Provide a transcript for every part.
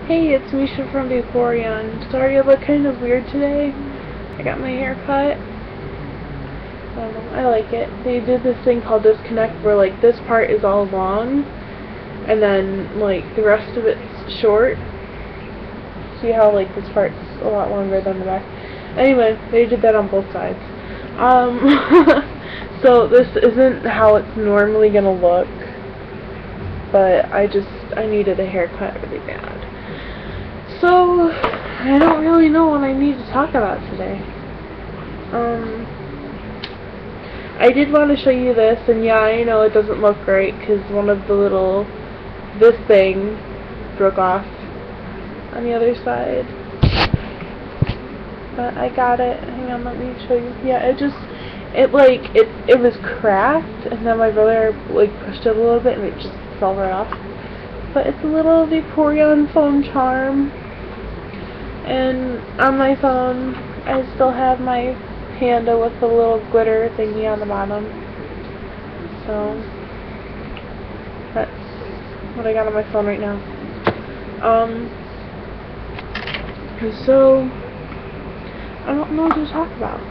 Hey, it's Misha from Vaporeon. Sorry I look kind of weird today. I got my hair cut. I don't know, I like it. They did this thing called disconnect where like this part is all long and then like the rest of it's short. See how like this part's a lot longer than the back. Anyway, they did that on both sides. So this isn't how it's normally gonna look, but I needed a haircut really bad. So, I don't really know what I need to talk about today. I did want to show you this, and yeah, I know it doesn't look great because one of the this thing broke off on the other side. But I got it. Hang on, let me show you. Yeah, it was cracked, and then my brother like pushed it a little bit, and it just fell right off. But it's a little Vaporeon phone charm. And on my phone, I still have my panda with the little glitter thingy on the bottom. So, that's what I got on my phone right now. So, I don't know what to talk about.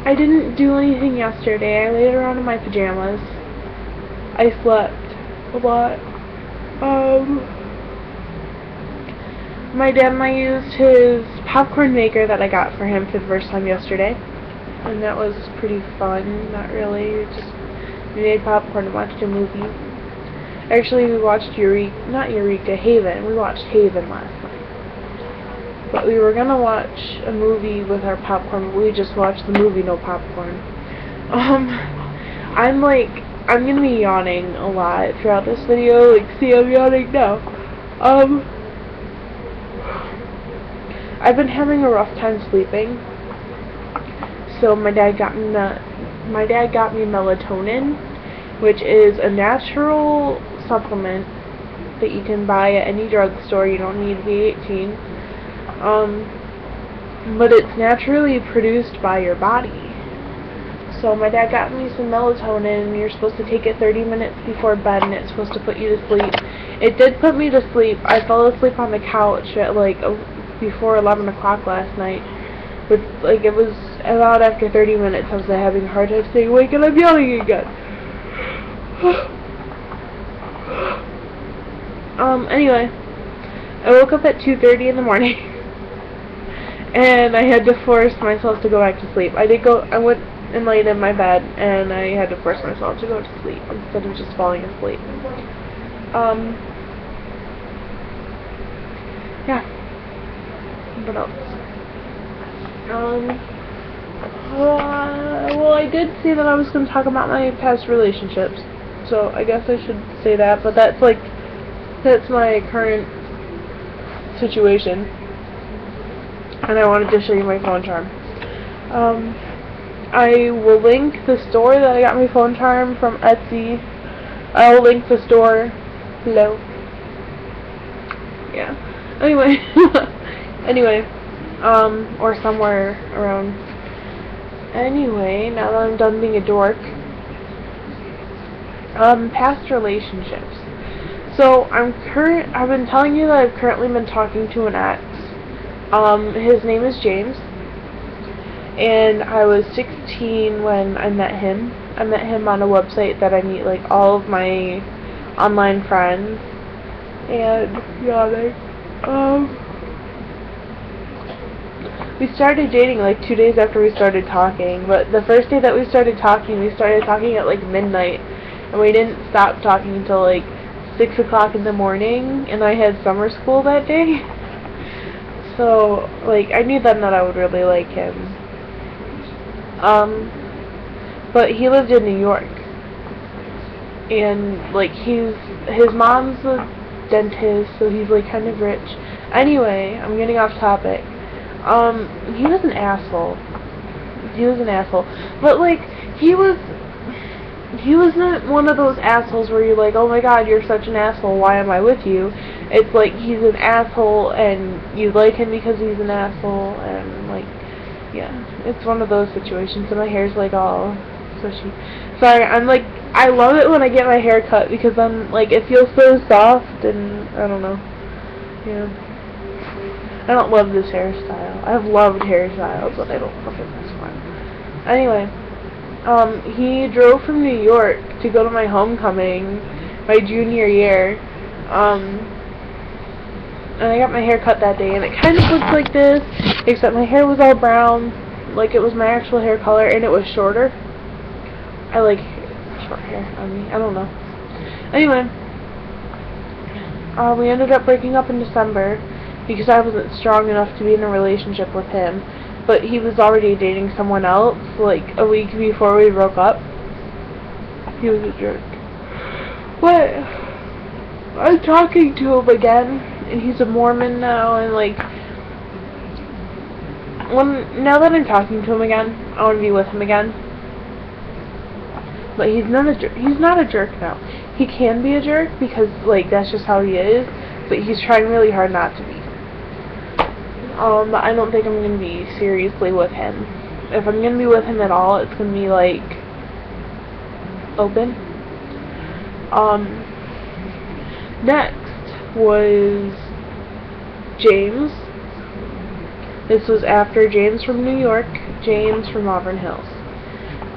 I didn't do anything yesterday. I laid around in my pajamas. I slept a lot. My dad and I used his popcorn maker that I got for him for the first time yesterday, and that was pretty fun. Not really, we made popcorn and watched a movie. Actually, we watched Haven. We watched Haven last night. But we were gonna watch a movie with our popcorn, but we just watched the movie, no popcorn. I'm gonna be yawning a lot throughout this video. Like, see, I'm yawning now. I've been having a rough time sleeping, so my dad got me melatonin, which is a natural supplement that you can buy at any drugstore. You don't need to be 18, but it's naturally produced by your body. So my dad got me some melatonin, and you're supposed to take it 30 minutes before bed, and it's supposed to put you to sleep. It did put me to sleep. I fell asleep on the couch at like before 11 o'clock last night. But like it was about after 30 minutes I was having a hard time staying awake, and I'm yelling again. Anyway, I woke up at 2:30 in the morning, and I had to force myself to go back to sleep. I went and laid in my bed, and I had to force myself to go to sleep instead of just falling asleep. Yeah. What else? Well, I did say that I was going to talk about my past relationships, so I guess I should say that, but that's my current situation, and I wanted to show you my phone charm. I will link the store that I got my phone charm from Etsy. I will link the store below. Yeah. Anyway, or somewhere around. Anyway, now that I'm done being a dork, past relationships. So I've been telling you that I've currently been talking to an ex. His name is James, and I was 16 when I met him. I met him on a website that I meet like all of my online friends, and we started dating like 2 days after we started talking, but the first day that we started talking at like midnight, and we didn't stop talking until like 6 o'clock in the morning, and I had summer school that day. So, like, I knew then that I would really like him. But he lived in New York, and like his mom's a dentist, so he's like kind of rich. Anyway, I'm getting off topic. He was an asshole. But like he was not one of those assholes where you're like, oh my god, you're such an asshole, why am I with you? It's like he's an asshole and you like him because he's an asshole, and like, yeah, it's one of those situations. And my hair's like all squishy. Sorry, I love it when I get my hair cut because I'm like, it feels so soft, and I don't know. Yeah. I don't love this hairstyle. I've loved hairstyles, but I don't love it this one. Anyway, he drove from New York to go to my homecoming my junior year. And I got my hair cut that day, and it kind of looked like this, except my hair was all brown, like it was my actual hair color, and it was shorter. I like short hair on me. I don't know. Anyway, we ended up breaking up in December because I wasn't strong enough to be in a relationship with him, but he was already dating someone else, like a week before we broke up. He was a jerk. But I'm talking to him again, and he's a Mormon now, and like, now that I'm talking to him again, I want to be with him again. But he's not a jerk. He's not a jerk now. He can be a jerk because like that's just how he is, but he's trying really hard not to be. But I don't think I'm gonna be seriously with him. If I'm gonna be with him at all, it's gonna be like open. Next was James. This was after James from New York, James from Auburn Hills.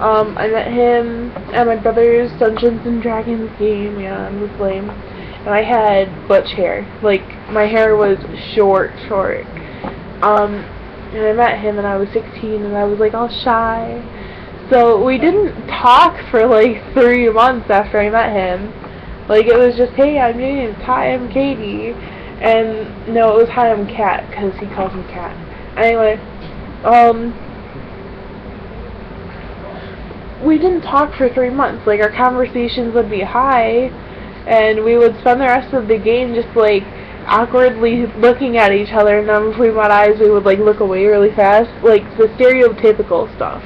I met him at my brother's Dungeons and Dragons game. Yeah, it was lame. And I had butch hair. Like, my hair was short. And I met him and I was 16 and I was like all shy. So we didn't talk for like 3 months after I met him. Like, it was just, hey, I'm James, hi, I'm Katie. And no, it was hi, I'm Kat, because he calls me Kat. Anyway, we didn't talk for 3 months. Like, our conversations would be hi, and we would spend the rest of the game just like awkwardly looking at each other, and then if we met eyes we would like look away really fast, like the stereotypical stuff.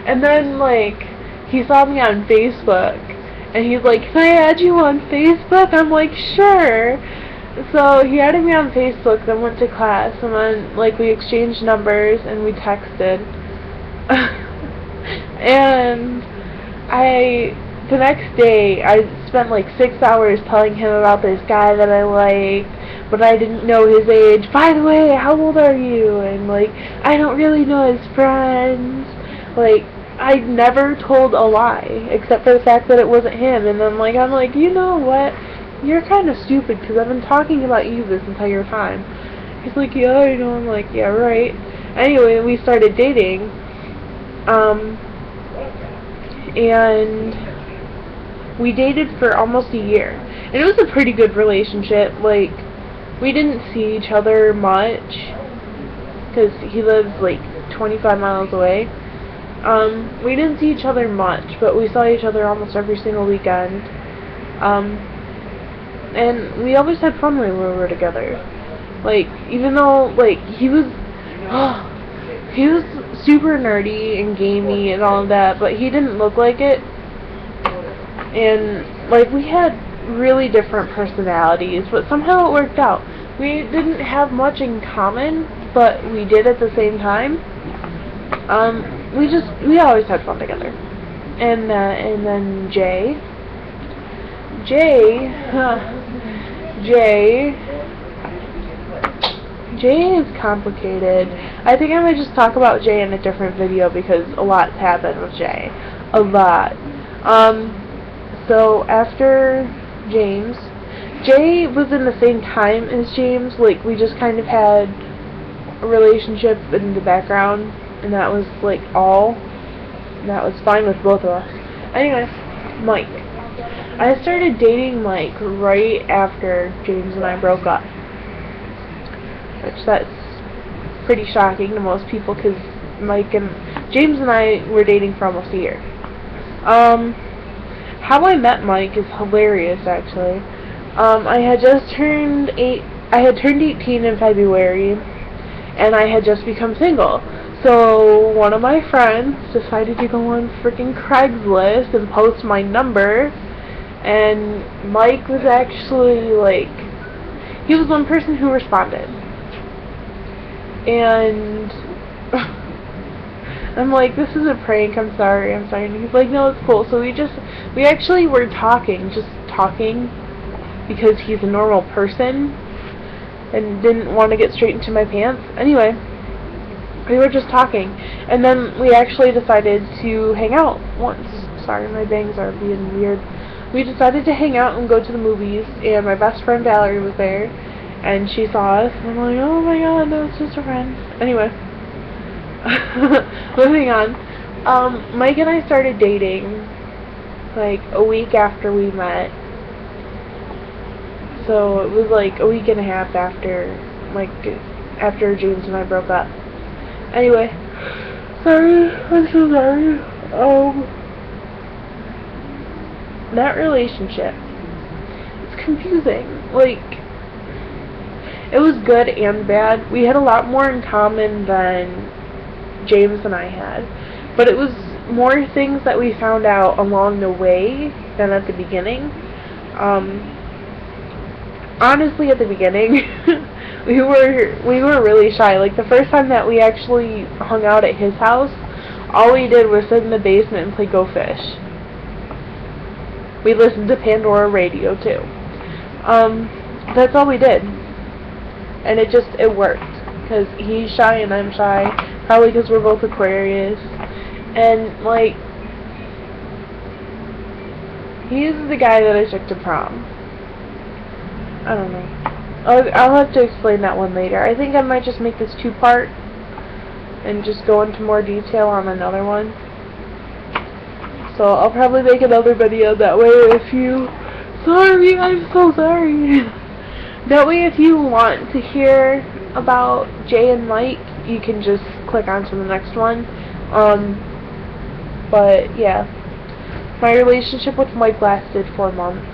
And then like he saw me on Facebook and he's like, can I add you on Facebook? I'm like, sure. So he added me on Facebook, then went to class, and then like we exchanged numbers and we texted. And the next day I spent like 6 hours telling him about this guy that I liked, but I didn't know his age. By the way, how old are you? And like, I don't really know his friends. Like, I never told a lie, except for the fact that it wasn't him. And then like, I'm like, you know what? You're kind of stupid because I've been talking about you this entire time. He's like, yeah, I know. I'm like, yeah, right. Anyway, we started dating. And we dated for almost a year. And it was a pretty good relationship. Like, we didn't see each other much because he lives like 25 miles away. We didn't see each other much, but we saw each other almost every single weekend. And we always had fun when we were together. Like, even though, like, he was super nerdy and gamey and all of that, but he didn't look like it. And, like, we had really different personalities, but somehow it worked out. We didn't have much in common, but we did at the same time. We always had fun together. And then Jay is complicated. I think I might just talk about Jay in a different video because a lot's happened with Jay. A lot. So after James, Jay was in the same time as James. Like, we just kind of had a relationship in the background, and that was like all. And that was fine with both of us. Anyway, Mike. I started dating Mike right after James and I broke up. Which that's pretty shocking to most people because James and I were dating for almost a year. How I met Mike is hilarious, actually. I had turned 18 in February, and I had just become single. So one of my friends decided to go on freaking Craigslist and post my number, and Mike was actually like, he was one person who responded. And I'm like, this is a prank, I'm sorry. And he's like, no, it's cool. So we actually were talking, because he's a normal person and didn't want to get straight into my pants. Anyway, we were just talking, and then we actually decided to hang out once. Sorry, my bangs are being weird. We decided to hang out and go to the movies, and my best friend Valerie was there, and she saw us, and I'm like, oh my god, no, it's just a friend. Anyway, moving on. Mike and I started dating like a week after we met. So it was like a week and a half after, like, after James and I broke up. Anyway, sorry, I'm so sorry. That relationship, it's confusing. Like, it was good and bad. We had a lot more in common than James and I had, but it was more things that we found out along the way than at the beginning. Honestly, at the beginning, we were really shy. Like, the first time that we actually hung out at his house, all we did was sit in the basement and play Go Fish. We listened to Pandora radio too. That's all we did, and it worked, because he's shy and I'm shy, probably because we're both Aquarius, and like, he's the guy that I took to prom. I don't know. I'll have to explain that one later. I think I might just make this two-part and just go into more detail on another one. So I'll probably make another video that way if you... Sorry, I'm so sorry. That way if you want to hear about Jay and Mike, you can just click on to the next one. But yeah. My relationship with Mike lasted 4 months.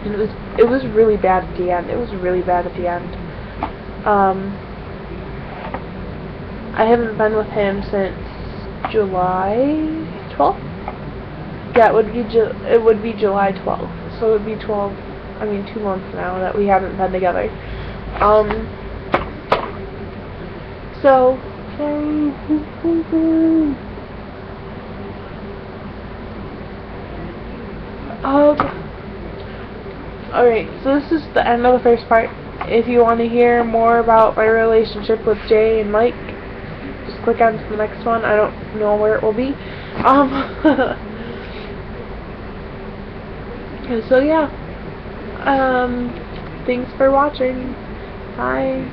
And it was really bad at the end. It was really bad at the end. I haven't been with him since July 12th? Yeah, it would be July 12th. So it would be 2 months now that we haven't been together. So alright, so this is the end of the first part. If you want to hear more about my relationship with Jay and Mike, just click on to the next one. I don't know where it will be. So yeah. Thanks for watching. Bye.